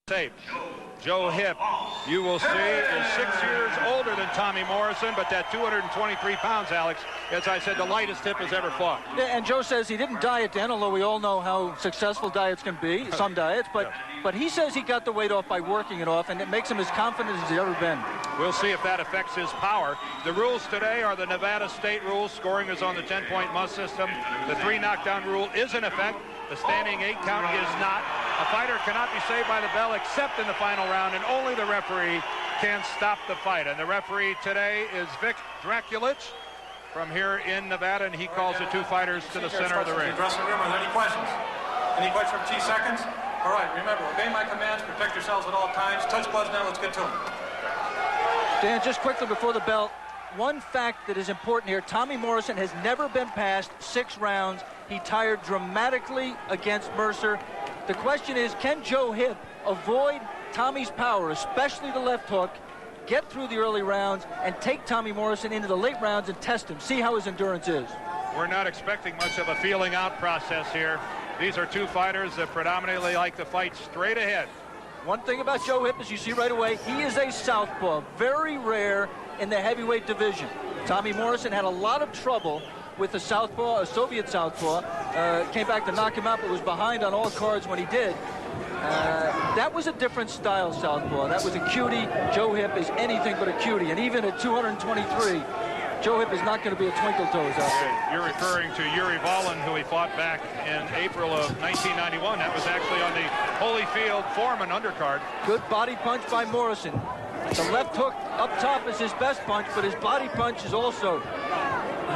tape. Joe Hipp, you will see, is 6 years older than Tommy Morrison, but that 223 pounds, Alex, as I said, the lightest Hipp has ever fought. Yeah, and Joe says he didn't diet then, although we all know how successful diets can be, some diets, but he says he got the weight off by working it off, and it makes him as confident as he's ever been. We'll see if that affects his power. The rules today are the Nevada state rules. Scoring is on the 10-point must system. The 3 knockdown rule is in effect. The standing 8 count is not. A fighter cannot be saved by the bell except in the final round, and only the referee can stop the fight. And the referee today is Vic Draculich from here in Nevada, and he calls the 2 fighters to the center of the ring. Dressing room, are there any questions? Any questions for T seconds? All right, remember, obey my commands, protect yourselves at all times. Touch gloves now, let's get to them. Dan, just quickly before the bell, one fact that is important here, Tommy Morrison has never been past 6 rounds. He tired dramatically against Mercer. The question is, can Joe Hipp avoid Tommy's power, especially the left hook, get through the early rounds, and take Tommy Morrison into the late rounds and test him, see how his endurance is? We're not expecting much of a feeling out process here. These are 2 fighters that predominantly like to fight straight ahead. One thing about Joe Hipp, as you see right away, he is a southpaw, very rare in the heavyweight division. Tommy Morrison had a lot of trouble with the southpaw, a Soviet southpaw. Came back to knock him out, but was behind on all cards when he did. That was a different style southpaw. That was a cutie. Joe Hipp is anything but a cutie. And even at 223, Joe Hipp is not going to be a twinkle toes out there. You're referring to Yuri Volin, who he fought back in April of 1991. That was actually on the Holyfield Foreman undercard. Good body punch by Morrison. The left hook up top is his best punch, but his body punch is also,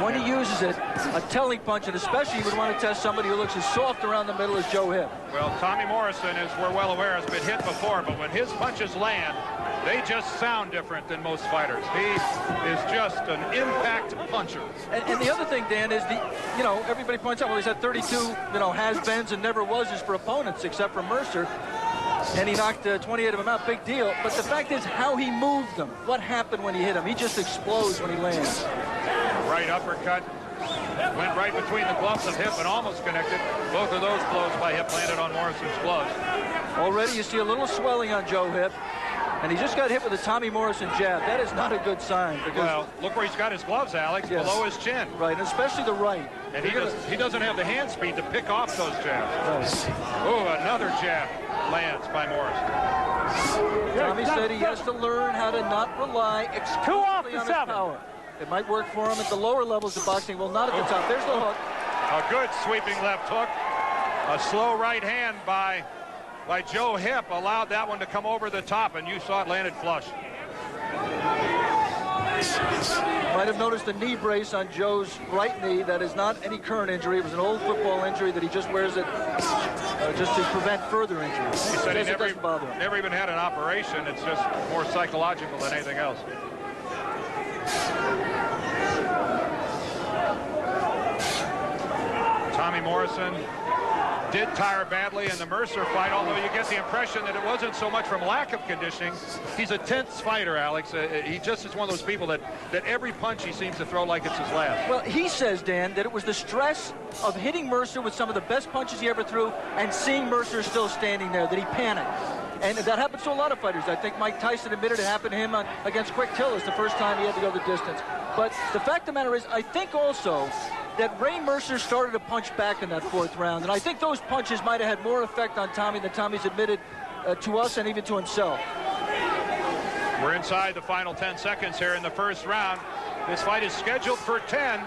when he uses it, a telling punch, and especially you would want to test somebody who looks as soft around the middle as Joe Hipp. Well, Tommy Morrison, as we're well aware, has been hit before, but when his punches land, they just sound different than most fighters. He is just an impact puncher. And the other thing, Dan, is everybody points out, well, he's had 32, has-beens and never-wases for opponents, except for Mercer. And he knocked 28 of them out, big deal. But the fact is how he moved them. What happened when he hit him? He just explodes when he lands. Right uppercut went right between the gloves of Hipp and almost connected. Both of those blows by Hipp landed on Morrison's gloves. Already you see a little swelling on Joe Hipp. And he just got hit with a Tommy Morrison jab. That is not a good sign. Because, well, look where he's got his gloves, Alex, yes, below his chin. Right, and especially the right. And he doesn't have the hand speed to pick off those jabs. Right. Oh, another jab lands by Morrison. Tommy said he has to learn how to not rely exclusively on his power. It might work for him at the lower levels of boxing, well, not at the top. There's the hook. A good sweeping left hook. A slow right hand by Joe Hipp allowed that one to come over the top, and you saw it landed flush. Might have noticed the knee brace on Joe's right knee. That is not any current injury. It was an old football injury that he just wears it just to prevent further injury. He said he never even had an operation. It's just more psychological than anything else. Tommy Morrison did tire badly in the Mercer fight, although you get the impression that it wasn't so much from lack of conditioning. He's a tense fighter, Alex. He just is one of those people that every punch he seems to throw like it's his last. Well, he says, Dan, that it was the stress of hitting Mercer with some of the best punches he ever threw and seeing Mercer still standing there, that he panicked. And that happens to a lot of fighters. I think Mike Tyson admitted it happened to him against Quick Tillis the first time he had to go the distance. But the fact of the matter is, I think also that Ray Mercer started to punch back in that 4th round. And I think those punches might have had more effect on Tommy than Tommy's admitted to us and even to himself. We're inside the final 10 seconds here in the 1st round. This fight is scheduled for 10.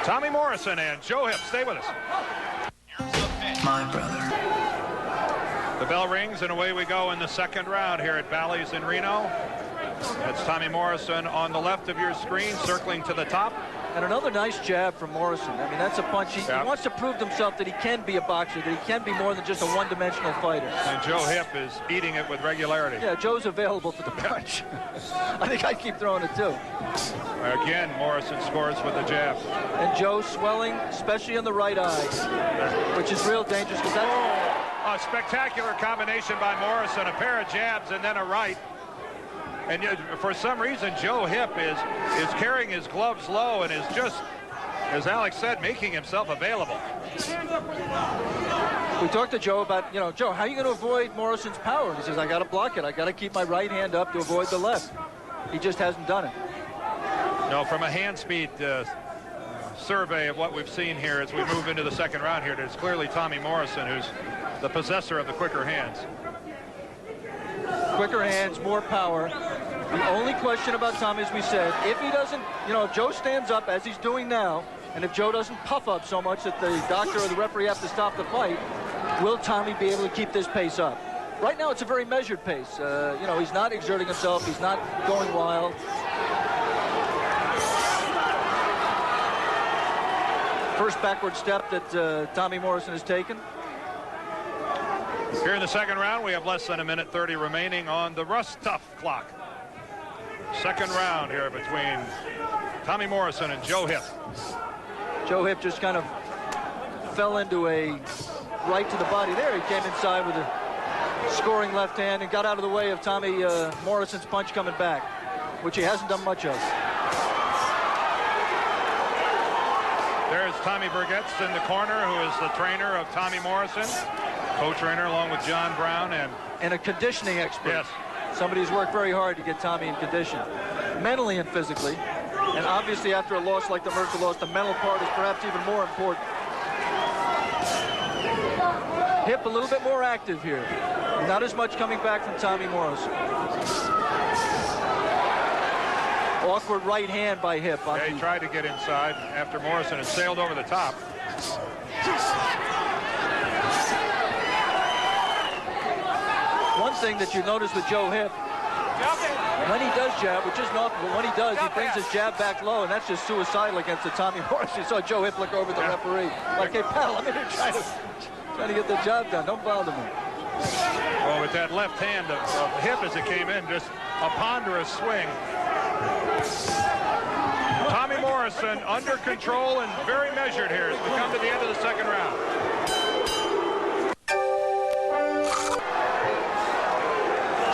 Tommy Morrison and Joe Hipp. Stay with us. My brother. The bell rings and away we go in the 2nd round here at Bally's in Reno. That's Tommy Morrison on the left of your screen, circling to the top. And another nice jab from Morrison. I mean, that's a punch. He wants to prove to himself that he can be a boxer, that he can be more than just a one-dimensional fighter. And Joe Hipp is eating it with regularity. Yeah, Joe's available for the punch. I think I'd keep throwing it too. Again, Morrison scores with the jab. And Joe swelling, especially on the right eye, which is real dangerous because that's... A spectacular combination by Morrison, a pair of jabs and then a right. And for some reason, Joe Hipp is carrying his gloves low and is just, as Alex said, making himself available. We talked to Joe about, Joe, how are you going to avoid Morrison's power? And he says, I got to block it. I got to keep my right hand up to avoid the left. He just hasn't done it. No, from a hand speed survey of what we've seen here as we move into the second round here, it's clearly Tommy Morrison who's the possessor of the quicker hands. Quicker hands, more power. The only question about Tommy, as we said, if he doesn't, if Joe stands up as he's doing now, and if Joe doesn't puff up so much that the doctor or the referee have to stop the fight, will Tommy be able to keep this pace up? Right now, it's a very measured pace. He's not exerting himself. He's not going wild. First backward step that Tommy Morrison has taken. Here in the second round, we have less than 1:30 remaining on the Russ Tough clock. Second round here between Tommy Morrison and Joe Hipp. Joe Hipp just kind of fell into a right to the body there. He came inside with a scoring left hand and got out of the way of Tommy Morrison's punch coming back, which he hasn't done much of. There's Tommy Burgett's in the corner, who is the trainer of Tommy Morrison, co-trainer along with John Brown and a conditioning expert. Yes. Somebody who's worked very hard to get Tommy in condition, mentally and physically. And obviously, after a loss like the Mercer loss, the mental part is perhaps even more important. Hipp a little bit more active here. Not as much coming back from Tommy Morrison. Awkward right hand by Hipp. Yeah, he tried to get inside after Morrison had sailed over the top. One thing that you notice with Joe Hipp, when he does jab, which isn't often, but when he does, he brings his jab back low, and that's just suicidal against the Tommy Morrison. You saw Joe Hipp look over the referee. Like, hey, pal, I'm in here trying to get the job done. Don't bother me. Well, with that left hand of Hipp as it came in, just a ponderous swing. Tommy Morrison under control and very measured here as we come to the end of the second round.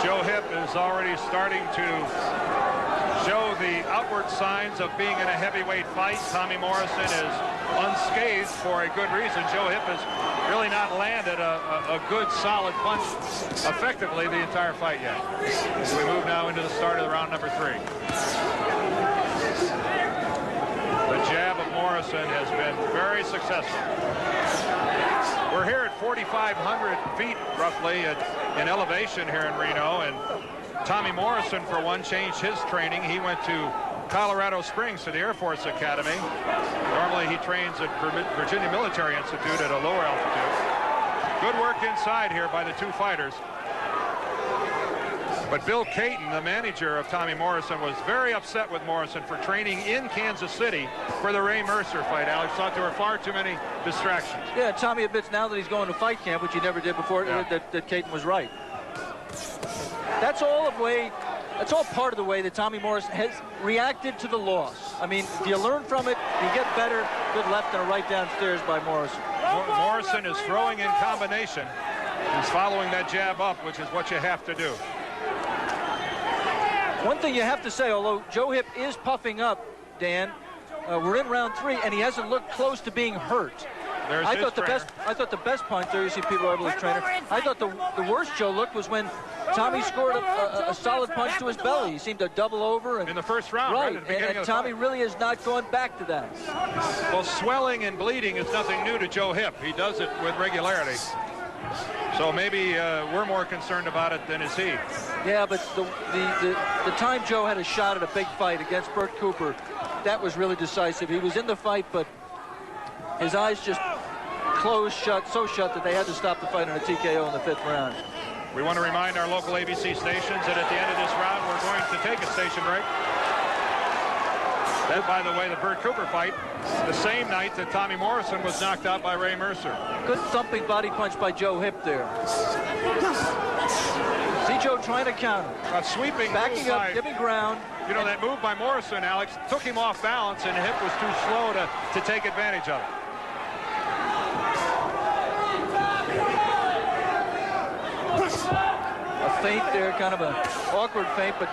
Joe Hipp is already starting to show the outward signs of being in a heavyweight fight. Tommy Morrison is unscathed for a good reason. Joe Hipp has really not landed a good, solid punch effectively the entire fight yet. As we move now into the start of the round number 3. The jab of Morrison has been very successful. We're here at 4,500 feet, roughly, in elevation here in Reno, and Tommy Morrison, for one, changed his training. He went to Colorado Springs to the Air Force Academy. Normally, he trains at Virginia Military Institute at a lower altitude. Good work inside here by the two fighters. But Bill Caton, the manager of Tommy Morrison, was very upset with Morrison for training in Kansas City for the Ray Mercer fight. Alex thought there were far too many distractions. Yeah, Tommy admits now that he's going to fight camp, which he never did before, that Caton was right. That's all part of the way that Tommy Morrison has reacted to the loss. I mean, do you learn from it? Do you get better? Good left and a right downstairs by Morrison. Morrison is throwing in combination. He's following that jab up, which is what you have to do. One thing you have to say, although Joe Hipp is puffing up, Dan, we're in round 3, and he hasn't looked close to being hurt. I thought the best puncher, you see people able to trainer. I thought the worst Joe looked was when Tommy scored a solid punch to his belly. He seemed to double over. And, in the first round, right? At the beginning and Tommy really has not gone back to that. Well, swelling and bleeding is nothing new to Joe Hipp. He does it with regularity. So maybe we're more concerned about it than is he. Yeah, but the time Joe had a shot at a big fight against Bert Cooper, that was really decisive. He was in the fight, but his eyes just closed shut, so shut that they had to stop the fight in a TKO in the 5th round. We want to remind our local ABC stations that at the end of this round, we're going to take a station break. That, by the way, the Bert Cooper fight, the same night that Tommy Morrison was knocked out by Ray Mercer. Good thumping body punch by Joe Hipp there. See Joe trying to counter. A sweeping backing up, giving ground. You know, that move by Morrison, Alex, took him off balance, and Hipp was too slow to take advantage of it. A feint there, kind of an awkward feint, but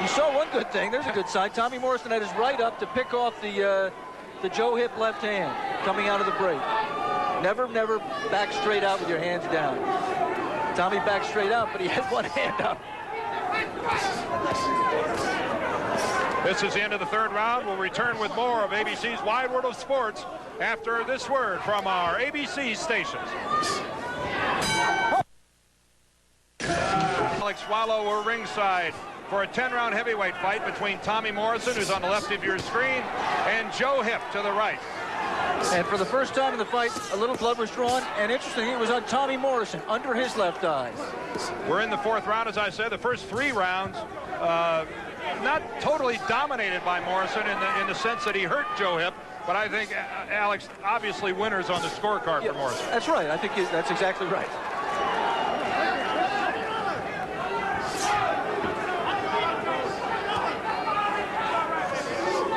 you saw one good thing. There's a good sign. Tommy Morrison had his right up to pick off the Joe Hipp left hand coming out of the break. Never back straight out with your hands down. Tommy backed straight out, but he had one hand up. This is the end of the third round. We'll return with more of ABC's Wide World of Sports after this word from our ABC stations. Alex Swallow, we're ringside for a 10-round heavyweight fight between Tommy Morrison, who's on the left of your screen, and Joe Hipp to the right. And for the first time in the fight, a little blood was drawn, and interestingly, it was on Tommy Morrison, under his left eye. We're in the fourth round, as I said. The first 3 rounds, not totally dominated by Morrison in the sense that he hurt Joe Hipp, but I think, Alex, obviously winners on the scorecard for Morrison. That's right. I think that's exactly right.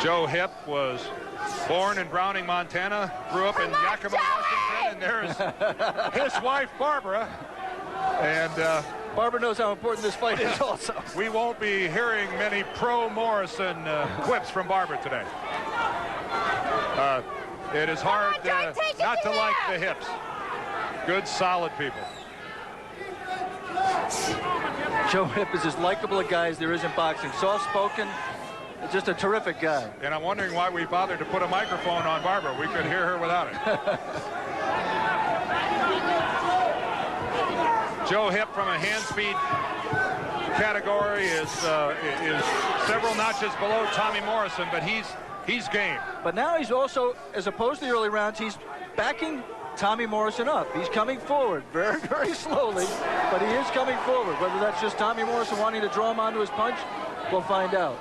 Joe Hipp was born in Browning, Montana, grew up in Yakima, Washington, and there's his wife, Barbara. And Barbara knows how important this fight is also. We won't be hearing many pro-Morrison quips from Barbara today. It is hard not to like the Hipps. Good, solid people. Joe Hipp is as likable a guy as there is in boxing. Soft-spoken, just a terrific guy. And I'm wondering why we bothered to put a microphone on Barbara. We could hear her without it. Joe Hipp, from a hand speed category, is several notches below Tommy Morrison, but he's game. But now he's also, as opposed to the early rounds, he's backing Tommy Morrison up. He's coming forward very, very slowly, but he is coming forward. Whether that's just Tommy Morrison wanting to draw him onto his punch, we'll find out.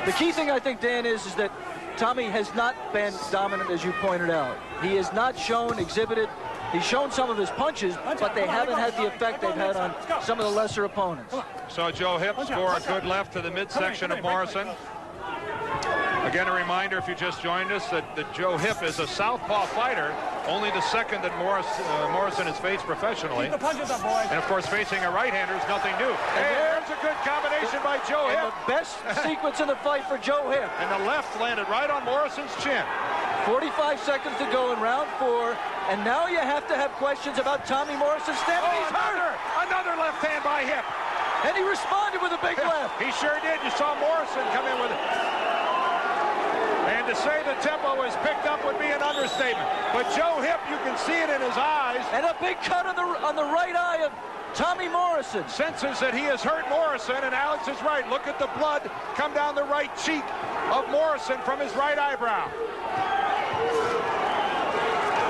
The key thing, I think, Dan, is that Tommy has not been dominant, as you pointed out. He has not exhibited. He's shown some of his punches, but they haven't had the effect they've had on some of the lesser opponents. So Joe Hipp score a good left to the midsection of Morrison. Again, a reminder, if you just joined us, that Joe Hipp is a southpaw fighter, only the second that Morrison has faced professionally. And, of course, facing a right-hander is nothing new. And there's a good combination by Joe Hipp. The best sequence in the fight for Joe Hipp. And the left landed right on Morrison's chin. 45 seconds to go in round 4, and now you have to have questions about Tommy Morrison's step. He's hurt. Another left hand by Hipp. And he responded with a big left. He sure did. You saw Morrison come in with it. And to say the tempo is picked up would be an understatement. But Joe Hipp, you can see it in his eyes. And a big cut on the right eye of Tommy Morrison. Senses that he has hurt Morrison, and Alex is right. Look at the blood come down the right cheek of Morrison from his right eyebrow.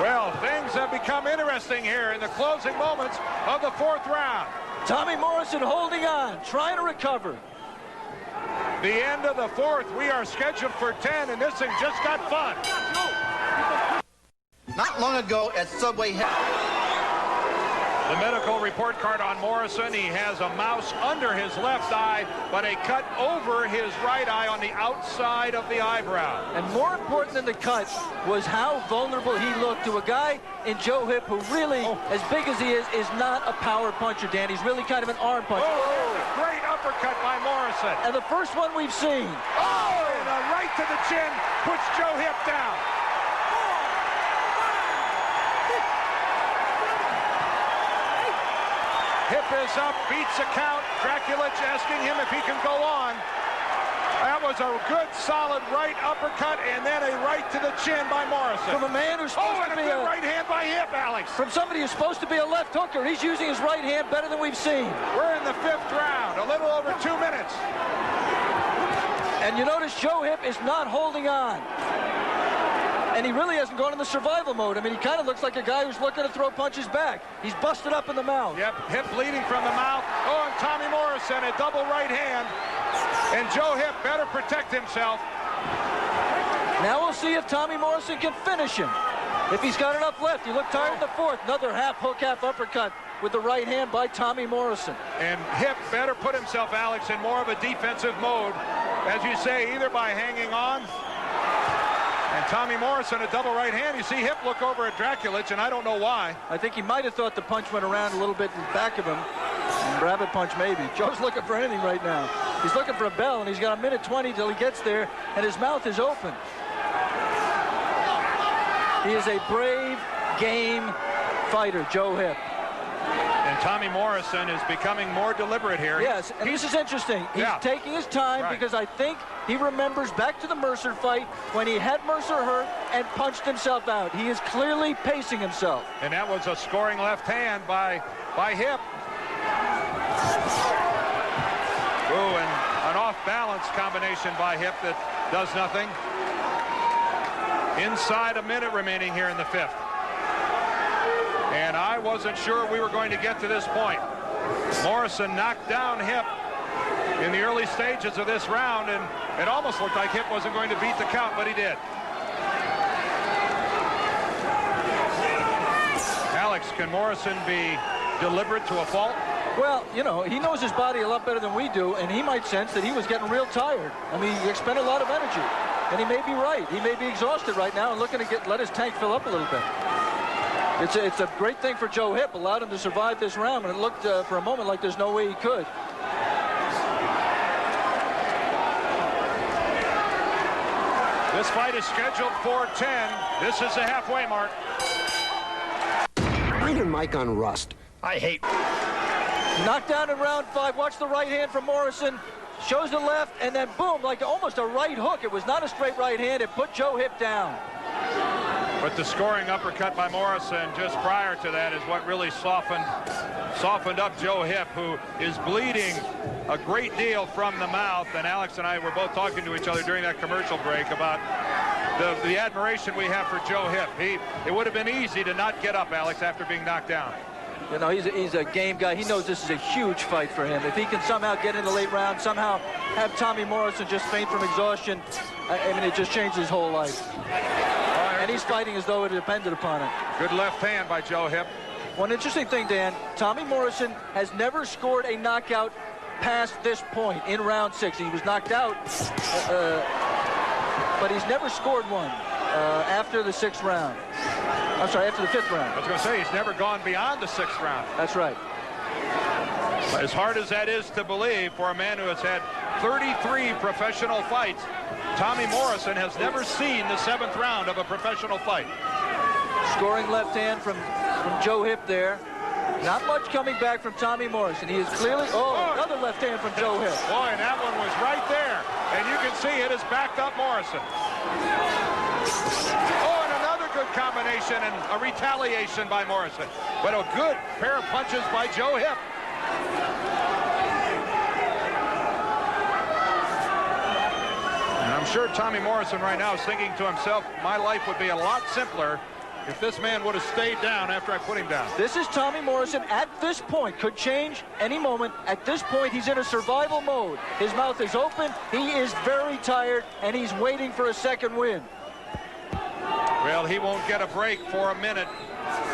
Well, things have become interesting here in the closing moments of the fourth round. Tommy Morrison holding on, trying to recover. The end of the fourth. We are scheduled for 10, and this thing just got fun. Not long ago at Subway. The medical report card on Morrison. He has a mouse under his left eye, but a cut over his right eye on the outside of the eyebrow. And more important than the cut was how vulnerable he looked to a guy in Joe Hipp who really, as big as he is not a power puncher, Dan. He's really kind of an arm puncher. Oh, great uppercut by Morrison. And the first one we've seen. Oh, and a right to the chin puts Joe Hipp down. Hipp is up, beats the count. Draculich asking him if he can go on. That was a good, solid right uppercut, and then a right to the chin by Morrison. From a man who's supposed to be a right hand by Hipp, Alex. From somebody who's supposed to be a left hooker. He's using his right hand better than we've seen. We're in the fifth round, a little over 2 minutes. And you notice Joe Hipp is not holding on. And he really hasn't gone in the survival mode. I mean, he kind of looks like a guy who's looking to throw punches back. He's busted up in the mouth. Yep, Hipp bleeding from the mouth. Oh, and Tommy Morrison, a double right hand. And Joe Hipp better protect himself. Now we'll see if Tommy Morrison can finish him. If he's got enough left. He looked tired in the fourth. Another half hook, half uppercut with the right hand by Tommy Morrison. And Hipp better put himself, Alex, in more of a defensive mode. As you say, either by hanging on. And Tommy Morrison, a double right hand. You see Hipp look over at Draculich, and I don't know why. I think he might have thought the punch went around a little bit in the back of him. Rabbit punch, maybe. Joe's looking for anything right now. He's looking for a bell, and he's got a minute 20 till he gets there, and his mouth is open. He is a brave, game fighter, Joe Hipp. And Tommy Morrison is becoming more deliberate here. Yes, and this is interesting. He's taking his time because I think he remembers back to the Mercer fight when he had Mercer hurt and punched himself out. He is clearly pacing himself. And that was a scoring left hand by Hipp. Ooh, and an off-balance combination by Hipp that does nothing. Inside a minute remaining here in the 5th. And I wasn't sure we were going to get to this point. Morrison knocked down Hipp in the early stages of this round, and it almost looked like Hipp wasn't going to beat the count, but he did. Alex, can Morrison be deliberate to a fault? Well, you know, he knows his body a lot better than we do, and he might sense that he was getting real tired. I mean, he expended a lot of energy, and he may be right. He may be exhausted right now and looking to let his tank fill up a little bit. It's a great thing for Joe Hipp, allowed him to survive this round, and it looked for a moment like there's no way he could. This fight is scheduled for 10. This is the halfway mark. Find your mic on Rust. I hate. Knocked down in round 5. Watch the right hand from Morrison. Shows the left, and then boom, like almost a right hook. It was not a straight right hand. It put Joe Hipp down. But the scoring uppercut by Morrison just prior to that is what really softened up Joe Hipp, who is bleeding a great deal from the mouth. And Alex and I were both talking to each other during that commercial break about the admiration we have for Joe Hipp. It would have been easy to not get up, Alex, after being knocked down. You know, he's a game guy. He knows this is a huge fight for him. If he can somehow get in the late round, somehow have Tommy Morrison just faint from exhaustion, I mean, it just changed his whole life. And he's fighting as though it depended upon it. Good left hand by Joe Hipp. One interesting thing, Dan, Tommy Morrison has never scored a knockout past this point in round 6. He was knocked out, but he's never scored one after the 6th round. I'm sorry, after the 5th round. I was going to say, he's never gone beyond the 6th round. That's right. As hard as that is to believe for a man who has had 33 professional fights, Tommy Morrison has never seen the 7th round of a professional fight. Scoring left hand from Joe Hipp there. Not much coming back from Tommy Morrison. He is clearly, another left hand from Joe Hipp. Boy, and that one was right there. And you can see it has backed up Morrison. Oh, and another good combination and a retaliation by Morrison. But a good pair of punches by Joe Hipp. And I'm sure Tommy Morrison right now is thinking to himself, my life would be a lot simpler if this man would have stayed down after I put him down. This is Tommy Morrison at this point. Could change any moment. At this point, he's in a survival mode. His mouth is open. He is very tired, and he's waiting for a second win. Well, he won't get a break for a minute.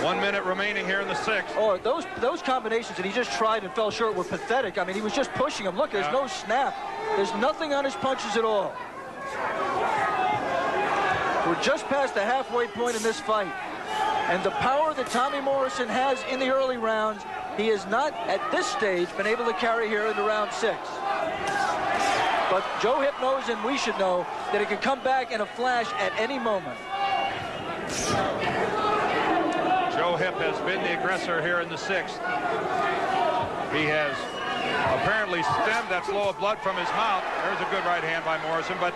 1 minute remaining here in the 6th. Oh, those combinations that he just tried and fell short were pathetic. I mean, he was just pushing him. Look, there's no snap. There's nothing on his punches at all. We're just past the halfway point in this fight. And the power that Tommy Morrison has in the early rounds, he has not, at this stage, been able to carry here into round 6. But Joe Hipp knows, and we should know, that it could come back in a flash at any moment. Joe Hipp has been the aggressor here in the 6th. He has apparently stemmed that flow of blood from his mouth. There's a good right hand by Morrison, but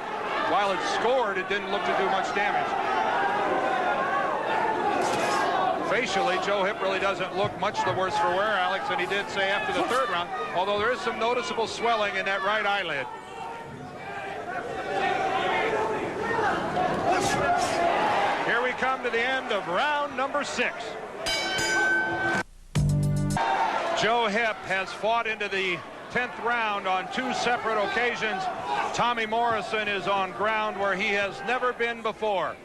while it scored, it didn't look to do much damage. Facially, Joe Hipp really doesn't look much the worse for wear, Alex, than he did, say, after the 3rd round, although there is some noticeable swelling in that right eyelid. Here we come to the end of round number 6. Joe Hipp has fought into the 10th round on 2 separate occasions. Tommy Morrison is on ground where he has never been before.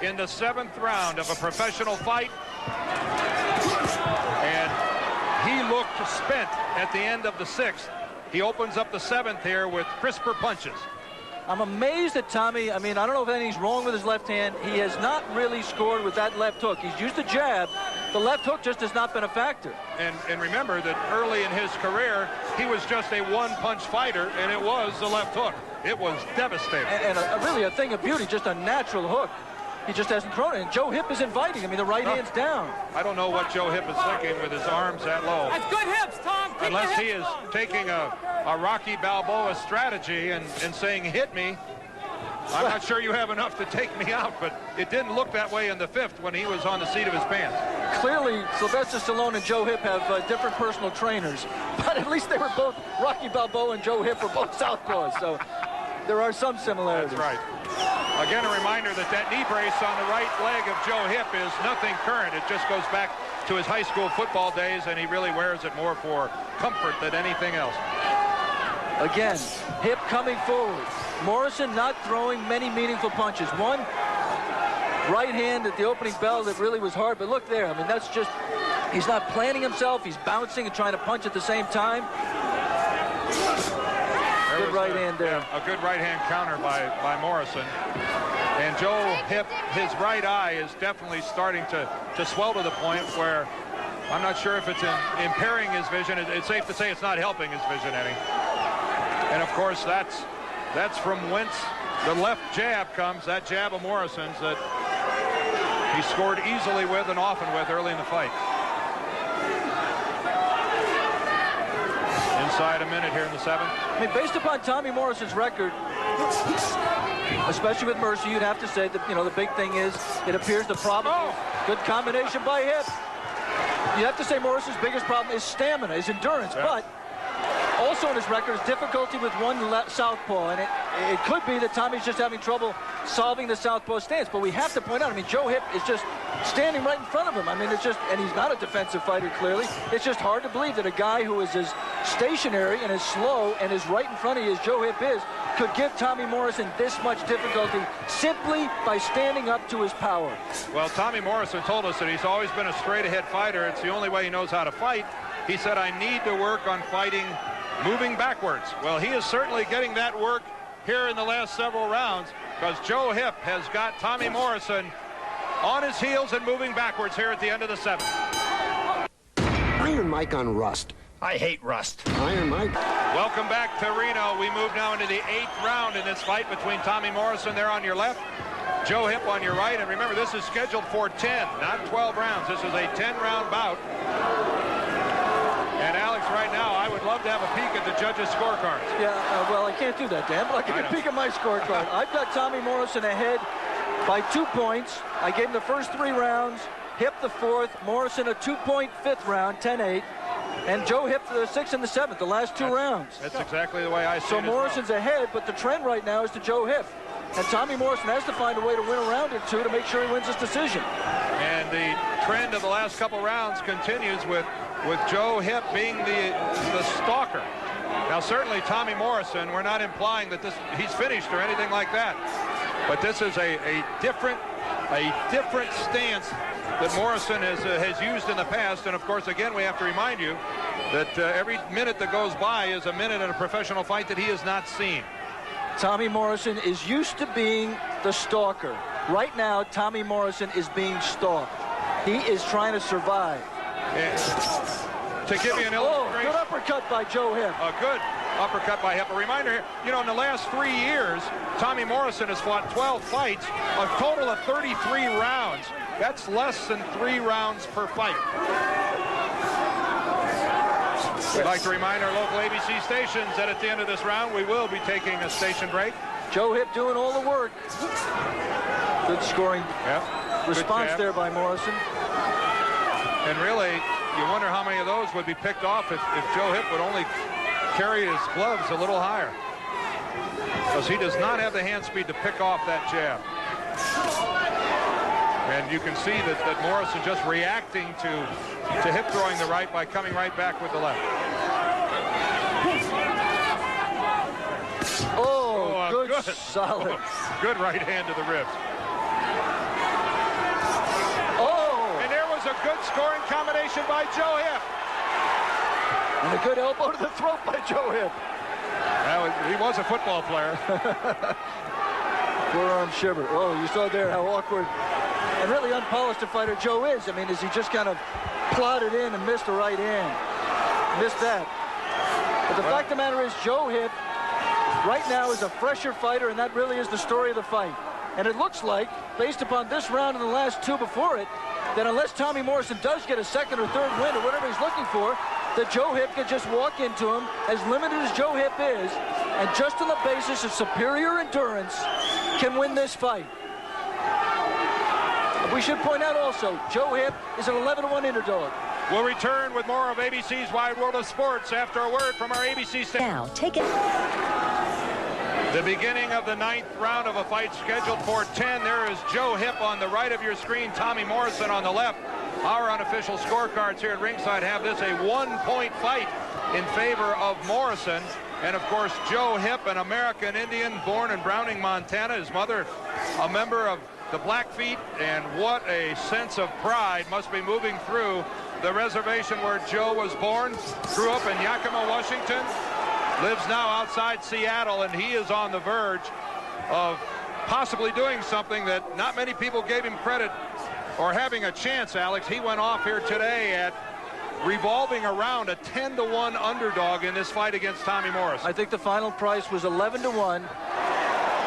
In the 7th round of a professional fight. And he looked spent at the end of the 6th. He opens up the 7th here with crisper punches. I'm amazed at Tommy. I mean, I don't know if anything's wrong with his left hand. He has not really scored with that left hook. He's used the jab. The left hook just has not been a factor. And remember that early in his career, he was just a one-punch fighter, and it was the left hook. It was devastating. And really a thing of beauty, just a natural hook. He just hasn't thrown it. And Joe Hipp is inviting. I mean, the right hand's down. I don't know what Joe Hipp is thinking with his arms that low. That's good hips, Tom. Keep Unless he hips is low. taking a Rocky Balboa strategy and saying, hit me. I'm not sure you have enough to take me out, but it didn't look that way in the 5th when he was on the seat of his pants. Clearly, Sylvester Stallone and Joe Hipp have different personal trainers, but at least they were both, Rocky Balboa and Joe Hipp were both southpaws, so there are some similarities. That's right. Again, a reminder that knee brace on the right leg of Joe Hipp is nothing current. It just goes back to his high school football days, and he really wears it more for comfort than anything else. Again, Hipp coming forward. Morrison not throwing many meaningful punches. One right hand at the opening bell that really was hard, but look there. I mean, that's just, he's not planning himself. He's bouncing and trying to punch at the same time. Good right hand there. Yeah, a good right hand counter by Morrison. And Joe Hipp, his right eye is definitely starting to swell to the point where I'm not sure if it's impairing his vision. It's safe to say it's not helping his vision any. And of course, that's from whence the left jab comes, that jab of Morrison's that he scored easily with and often with early in the fight. Inside a minute here in the 7th. I mean, based upon Tommy Morrison's record, especially with Mercer, you'd have to say that, you know, the big thing is it appears the problem good combination by Hipp. You have to say Morrison's biggest problem is stamina, is endurance, but also in his record is difficulty with one southpaw, and it could be that Tommy's just having trouble solving the southpaw stance. But we have to point out, I mean, Joe Hipp is just standing right in front of him. I mean, it's just, and he's not a defensive fighter, clearly. It's just hard to believe that a guy who is as stationary and as slow and as right in front of you as Joe Hipp is could give Tommy Morrison this much difficulty simply by standing up to his power. Well, Tommy Morrison told us that he's always been a straight-ahead fighter. It's the only way he knows how to fight. He said, I need to work on fighting moving backwards. Well, he is certainly getting that work here in the last several rounds, because Joe Hipp has got Tommy Morrison on his heels and moving backwards here at the end of the 7th. Iron Mike on Rust. I hate Rust. Iron Mike. Welcome back to Reno. We move now into the 8th round in this fight between Tommy Morrison there on your left, Joe Hipp on your right. And remember, this is scheduled for 10, not 12 rounds. This is a 10-round bout. And Alex, right now, I would love to have a peek at the judges' scorecards. Yeah, well, I can't do that, Dan, but I can peek at my scorecard. I've got Tommy Morrison ahead by 2 points. I gave him the first 3 rounds, Hipp the 4th, Morrison a 2-point 5th round, 10-8, and Joe Hipp the 6th and the 7th, the last 2 rounds. That's exactly the way I see it. So Morrison's ahead, but the trend right now is to Joe Hipp. And Tommy Morrison has to find a way to win a round or 2 to make sure he wins this decision. And the trend of the last couple rounds continues with Joe Hipp being the stalker. Now, certainly Tommy Morrison, we're not implying that he's finished or anything like that. But this is a different stance that Morrison has used in the past. And, of course, again, we have to remind you that every minute that goes by is a minute in a professional fight that he has not seen. Tommy Morrison is used to being the stalker. Right now, Tommy Morrison is being stalked. He is trying to survive. And to give you an illustration. Good uppercut by Joe Hipp. A good uppercut by Hipp. A reminder here, you know, in the last 3 years, Tommy Morrison has fought 12 fights, a total of 33 rounds. That's less than 3 rounds per fight. We'd like to remind our local ABC stations that at the end of this round, we will be taking a station break. Joe Hipp doing all the work. Good scoring response there by Morrison. And really, you wonder how many of those would be picked off if Joe Hipp would only carry his gloves a little higher. Because he does not have the hand speed to pick off that jab. And you can see that Morrison just reacting to Hipp throwing the right by coming right back with the left. Oh, good, solid. Good right hand to the ribs. And there was a good scoring combination by Joe Hipp. And a good elbow to the throat by Joe Hipp. He was a football player. Forearm shiver. Oh, you saw there how awkward and really unpolished a fighter Joe is. I mean, as he just kind of plodded in and missed the right hand. Missed that. But the fact of the matter is, Joe Hipp right now is a fresher fighter, and that really is the story of the fight. And it looks like, based upon this round and the last two before it, that unless Tommy Morrison does get a second or third win or whatever he's looking for, that Joe Hipp can just walk into him, as limited as Joe Hipp is, and just on the basis of superior endurance, can win this fight. We should point out also, Joe Hipp is an 11-1 underdog. We'll return with more of ABC's Wide World of Sports after a word from our ABC station. Now, take it. The beginning of the 9th round of a fight scheduled for 10. There is Joe Hipp on the right of your screen, Tommy Morrison on the left. Our unofficial scorecards here at ringside have this a 1-point fight in favor of Morrison. And, of course, Joe Hipp, an American Indian born in Browning, Montana. His mother, a member of the Blackfeet, and what a sense of pride must be moving through the reservation where Joe was born. Grew up in Yakima, Washington. Lives now outside Seattle, and he is on the verge of possibly doing something that not many people gave him credit or having a chance, Alex. He went off here today at revolving around a 10-1 underdog in this fight against Tommy Morrison. I think the final price was 11-1.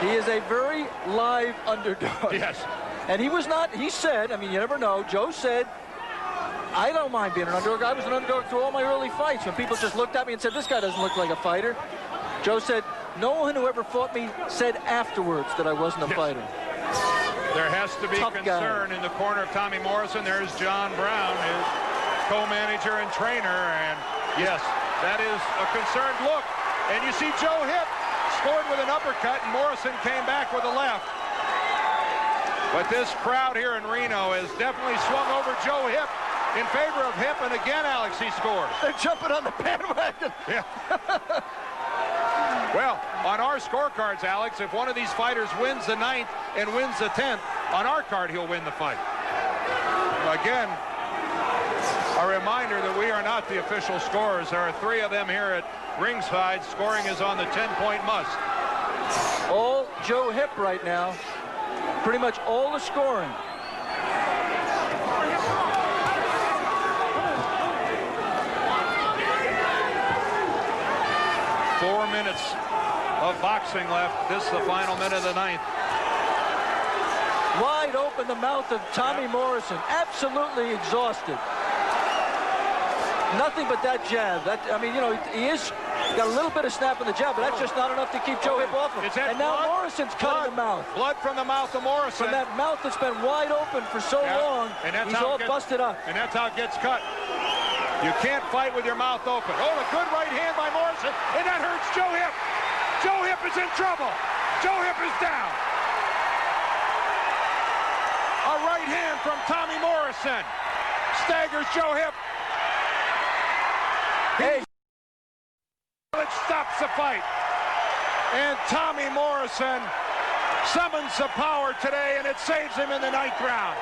He is a very live underdog. Yes. And he was not, he said, I mean, you never know, Joe said, I don't mind being an underdog. I was an underdog through all my early fights. When people just looked at me and said, this guy doesn't look like a fighter. Joe said, no one who ever fought me said afterwards that I wasn't a fighter. There has to be Tough concern guy. In the corner of Tommy Morrison. There's John Brown, his co-manager and trainer. And yes, that is a concerned look. And you see Joe Hipp scored with an uppercut, and Morrison came back with a left. But this crowd here in Reno has definitely swung over Joe Hipp in favor of Hipp, and again, Alex, he scores. They're jumping on the bandwagon. Yeah. Well, on our scorecards, Alex, if one of these fighters wins the 9th and wins the 10th, on our card, he'll win the fight. Again, a reminder that we are not the official scorers. There are 3 of them here at ringside. Scoring is on the 10-point must. All Joe Hipp right now. Pretty much all the scoring. Four minutes of boxing left. This is the final minute of the 9th. Wide open the mouth of Tommy Morrison. Absolutely exhausted. Nothing but that jab. That, I mean, you know, he is got a little bit of snap in the jab, but that's just not enough to keep Joe Hipp off him. And now blood? Morrison's cutting the mouth. Blood from the mouth of Morrison. From that mouth that's been wide open for so long, and that's he's all busted up. And that's how it gets cut. You can't fight with your mouth open. Oh, a good right hand by Morrison, and that hurts Joe Hipp. Joe Hipp is in trouble. Joe Hipp is down. A right hand from Tommy Morrison staggers Joe Hipp. Hey. It stops the fight. And Tommy Morrison summons the power today, and it saves him in the 9th round.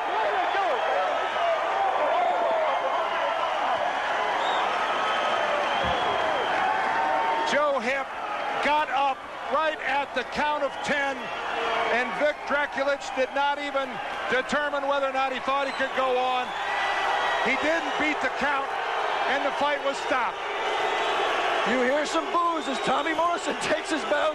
Joe Hipp got up right at the count of 10, and Vic Draculich did not even determine whether or not he thought he could go on. He didn't beat the count, and the fight was stopped. You hear some boos as Tommy Morrison takes his bow.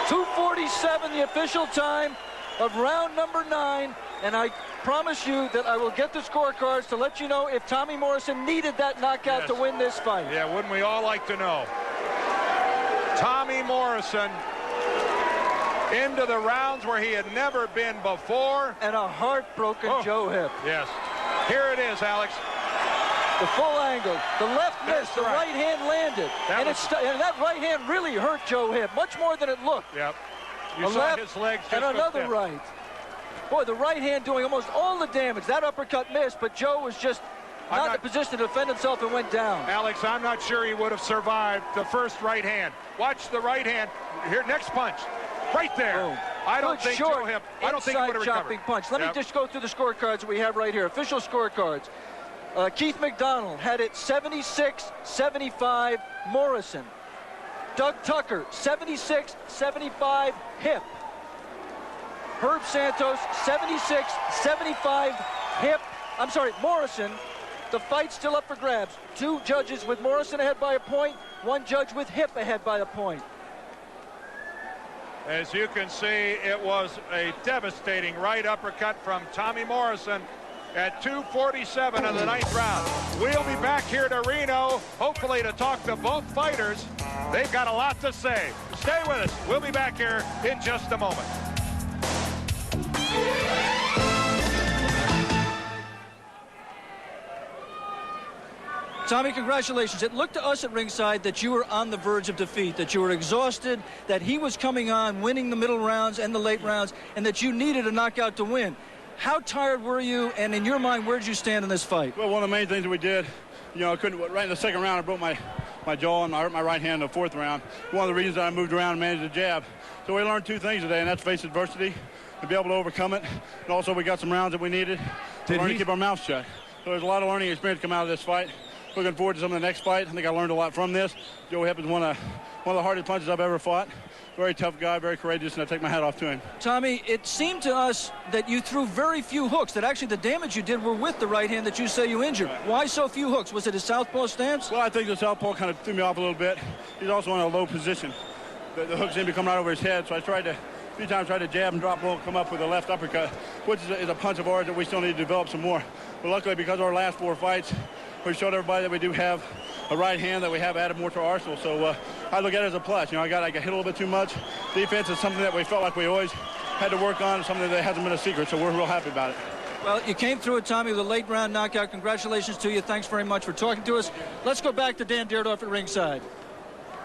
2:47, the official time of round number 9. And I promise you that I will get the scorecards to let you know if Tommy Morrison needed that knockout to win this fight. Yeah, wouldn't we all like to know? Tommy Morrison into the rounds where he had never been before. And a heartbroken Joe Hipp. Yes. Here it is, Alex. The full angle. The left missed. The right hand landed. And that right hand really hurt Joe Hipp, much more than it looked. Yep. You saw his legs just and another right. Boy, the right hand doing almost all the damage. That uppercut missed, but Joe was just not in a position to defend himself and went down. Alex, I'm not sure he would have survived the first right hand. Watch the right hand. Here, next punch. Right there. Boom. I don't think Joe Hipp, I don't think he would have chopping recovered. punch. Let me just go through the scorecards that we have right here. Official scorecards. Keith McDonald had it 76-75 Morrison. Doug Tucker 76-75 Hipp. Herb Santos 76-75 Hipp. I'm sorry, Morrison. The fight's still up for grabs. 2 judges with Morrison ahead by a point, 1 judge with Hipp ahead by a point. As you can see, it was a devastating right uppercut from Tommy Morrison at 2:47 of the 9th round. We'll be back here to Reno, hopefully to talk to both fighters. They've got a lot to say. Stay with us. We'll be back here in just a moment. Tommy, congratulations. It looked to us at ringside that you were on the verge of defeat, that you were exhausted, that he was coming on, winning the middle rounds and the late rounds, and that you needed a knockout to win. How tired were you, and in your mind, where did you stand in this fight? Well, one of the main things that we did, I couldn't, right in the second round, I broke my jaw and I hurt my right hand in the 4th round. One of the reasons that I moved around and managed to jab. So we learned 2 things today, and that's face adversity and be able to overcome it. And also we got some rounds that we needed to learn to keep our mouths shut. So there's a lot of learning experience come out of this fight. Looking forward to some of the next fight. I think I learned a lot from this. Joe Hipp is one of the hardest punches I've ever fought. Very tough guy, very courageous, and I take my hat off to him. Tommy, it seemed to us that you threw very few hooks, that actually the damage you did were with the right hand that you say you injured. Right. Why so few hooks? Was it his southpaw stance? Well, I think the southpaw kind of threw me off a little bit. He's also in a low position. The hooks seemed to come right over his head, so I tried to, a few times, tried to jab and drop low, come up with a left uppercut, which is a punch of ours that we still need to develop some more. But luckily, because of our last 4 fights, we showed everybody that we do have a right hand, that we have added more to our arsenal. So I look at it as a plus. I got hit a little bit too much. Defense is something that we felt like we always had to work on, something that hasn't been a secret, so we're real happy about it. Well, you came through it, Tommy, with a late round knockout. Congratulations to you. Thanks very much for talking to us. Let's go back to Dan Dierdorf at ringside.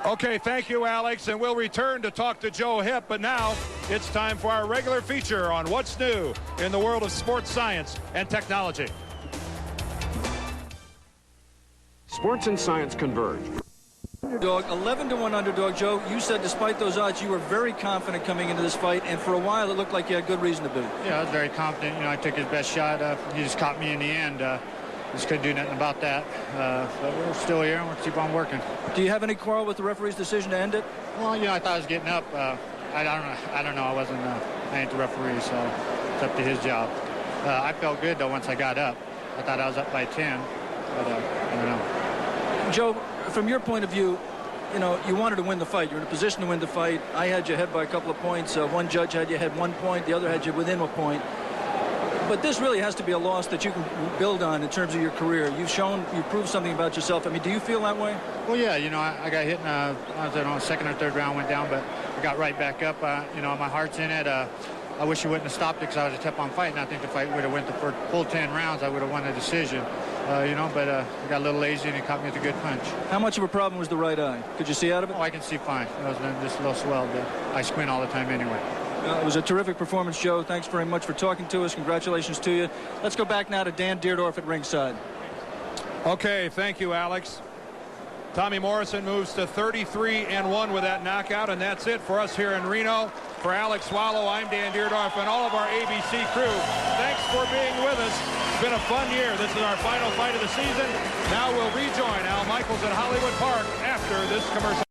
Okay, thank you, Alex, and we'll return to talk to Joe Hipp, but now it's time for our regular feature on what's new in the world of sports science and technology. Sports and science converge. Underdog, 11-1 underdog. Joe, you said despite those odds, you were very confident coming into this fight, and for a while it looked like you had good reason to be. Yeah, I was very confident. I took his best shot. He just caught me in the end. Just couldn't do nothing about that. But we're still here, and we'll keep on working. Do you have any quarrel with the referee's decision to end it? Well, I thought I was getting up. I don't know. I ain't the referee, so it's up to his job. I felt good, though, once I got up. I thought I was up by 10, but I don't know. Joe, from your point of view, you wanted to win the fight. You're in a position to win the fight. I had you ahead by a couple of points. One judge had you ahead 1 point. The other had you within a point. But this really has to be a loss that you can build on in terms of your career. You've proved something about yourself. I mean, do you feel that way? Well, yeah. I got hit in I was in the 2nd or 3rd round, went down, but I got right back up. My heart's in it. I wish you wouldn't have stopped it because I would have kept on fighting. I think the fight would have went the full 10 rounds. I would have won a decision. But I got a little lazy and he caught me with a good punch. How much of a problem was the right eye? Could you see out of it? Oh, I can see fine. It was just a little swelled, but I squint all the time anyway. It was a terrific performance, Joe. Thanks very much for talking to us. Congratulations to you. Let's go back now to Dan Dierdorf at ringside. Okay, thank you, Alex. Tommy Morrison moves to 33-1 with that knockout, and that's it for us here in Reno. For Alex Swallow, I'm Dan Dierdorf and all of our ABC crew. Thanks for being with us. It's been a fun year. This is our final fight of the season. Now we'll rejoin Al Michaels at Hollywood Park after this commercial.